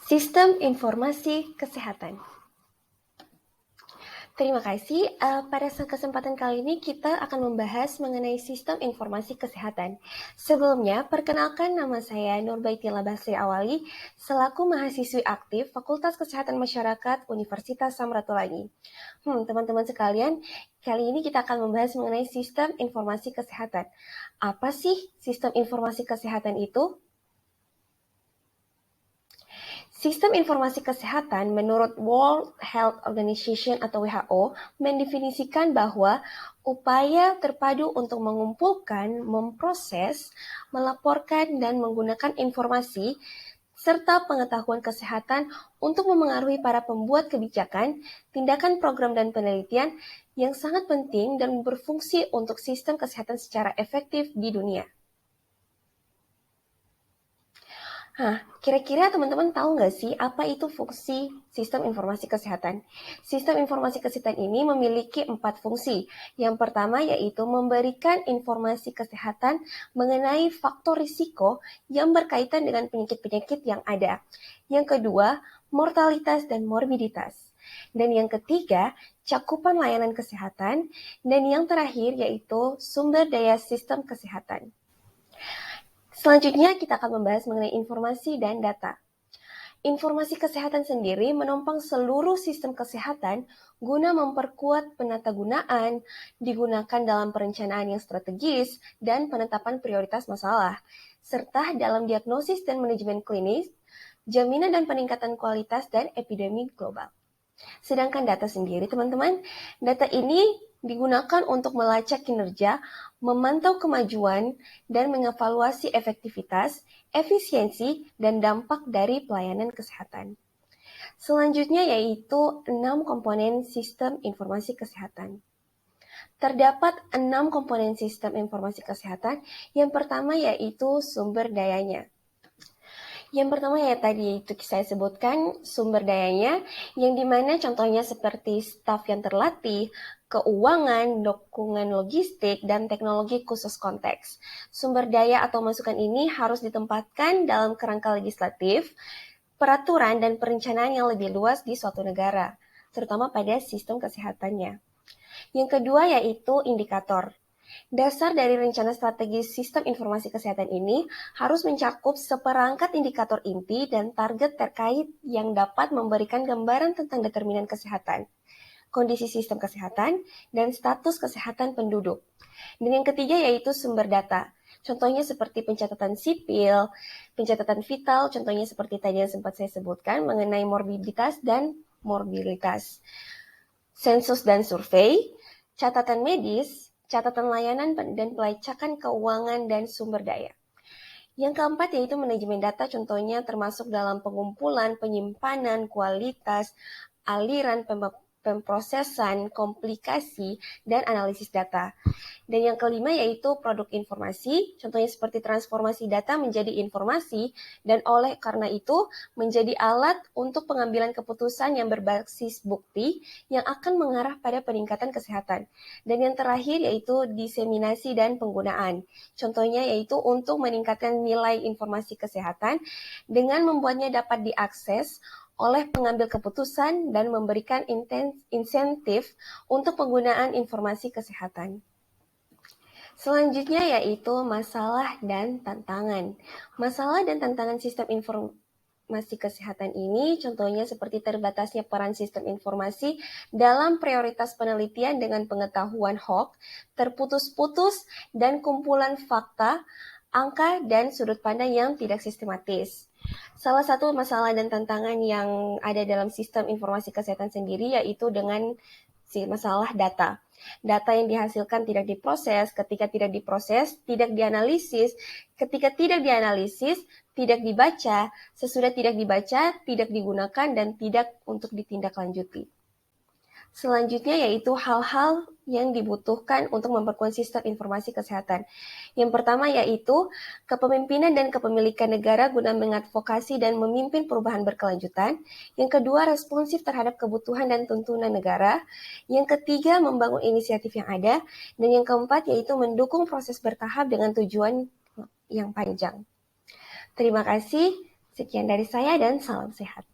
Sistem Informasi Kesehatan. Terima kasih. Pada kesempatan kali ini kita akan membahas mengenai sistem informasi kesehatan. Sebelumnya, perkenalkan nama saya Nurbaitila Basri Awali, selaku mahasiswi aktif Fakultas Kesehatan Masyarakat Universitas Samratulangi. Teman-teman sekalian, kali ini kita akan membahas mengenai sistem informasi kesehatan. Apa sih sistem informasi kesehatan itu? Sistem informasi kesehatan menurut World Health Organization atau WHO mendefinisikan bahwa upaya terpadu untuk mengumpulkan, memproses, melaporkan, dan menggunakan informasi serta pengetahuan kesehatan untuk memengaruhi para pembuat kebijakan, tindakan program dan penelitian yang sangat penting dan berfungsi untuk sistem kesehatan secara efektif di dunia. Kira-kira teman-teman tahu nggak sih apa itu fungsi sistem informasi kesehatan? Sistem informasi kesehatan ini memiliki 4 fungsi. Yang pertama yaitu memberikan informasi kesehatan mengenai faktor risiko yang berkaitan dengan penyakit-penyakit yang ada. Yang kedua, mortalitas dan morbiditas. Dan yang ketiga, cakupan layanan kesehatan. Dan yang terakhir yaitu sumber daya sistem kesehatan. Selanjutnya kita akan membahas mengenai informasi dan data. Informasi kesehatan sendiri menopang seluruh sistem kesehatan guna memperkuat penatagunaan, digunakan dalam perencanaan yang strategis, dan penetapan prioritas masalah, serta dalam diagnosis dan manajemen klinis, jaminan dan peningkatan kualitas dan epidemi global. Sedangkan data sendiri, teman-teman, data ini digunakan untuk melacak kinerja, memantau kemajuan, dan mengevaluasi efektivitas, efisiensi, dan dampak dari pelayanan kesehatan. Selanjutnya yaitu 6 komponen sistem informasi kesehatan. Terdapat 6 komponen sistem informasi kesehatan. Yang pertama yaitu sumber dayanya. Yang pertama ya tadi itu saya sebutkan sumber dayanya, yang dimana contohnya seperti staf yang terlatih, keuangan, dukungan logistik, dan teknologi khusus konteks. Sumber daya atau masukan ini harus ditempatkan dalam kerangka legislatif, peraturan, dan perencanaan yang lebih luas di suatu negara, terutama pada sistem kesehatannya. Yang kedua yaitu indikator. Dasar dari rencana strategis sistem informasi kesehatan ini harus mencakup seperangkat indikator inti dan target terkait yang dapat memberikan gambaran tentang determinan kesehatan, kondisi sistem kesehatan, dan status kesehatan penduduk. Dan yang ketiga yaitu sumber data. Contohnya seperti pencatatan sipil, pencatatan vital, contohnya seperti tadi yang sempat saya sebutkan mengenai morbiditas dan morbilitas. Sensus dan survei, catatan medis, catatan layanan dan pelacakan keuangan dan sumber daya. Yang keempat yaitu manajemen data, contohnya termasuk dalam pengumpulan, penyimpanan, kualitas, aliran, pemprosesan, komplikasi, dan analisis data. Dan yang kelima yaitu produk informasi, contohnya seperti transformasi data menjadi informasi, dan oleh karena itu menjadi alat untuk pengambilan keputusan yang berbasis bukti yang akan mengarah pada peningkatan kesehatan. Dan yang terakhir yaitu diseminasi dan penggunaan, contohnya yaitu untuk meningkatkan nilai informasi kesehatan dengan membuatnya dapat diakses oleh pengambil keputusan dan memberikan insentif untuk penggunaan informasi kesehatan. Selanjutnya yaitu masalah dan tantangan. Masalah dan tantangan sistem informasi kesehatan ini contohnya seperti terbatasnya peran sistem informasi dalam prioritas penelitian dengan pengetahuan hoax, terputus-putus, dan kumpulan fakta, angka, dan sudut pandang yang tidak sistematis. Salah satu masalah dan tantangan yang ada dalam sistem informasi kesehatan sendiri yaitu dengan masalah data. Data yang dihasilkan tidak diproses, ketika tidak diproses, tidak dianalisis, ketika tidak dianalisis, tidak dibaca, sesudah tidak dibaca, tidak digunakan, dan tidak untuk ditindaklanjuti. Selanjutnya yaitu hal-hal yang dibutuhkan untuk memperkuat sistem informasi kesehatan. Yang pertama yaitu kepemimpinan dan kepemilikan negara guna mengadvokasi dan memimpin perubahan berkelanjutan. Yang kedua, responsif terhadap kebutuhan dan tuntunan negara. Yang ketiga, membangun inisiatif yang ada. Dan yang keempat yaitu mendukung proses bertahap dengan tujuan yang panjang. Terima kasih. Sekian dari saya dan salam sehat.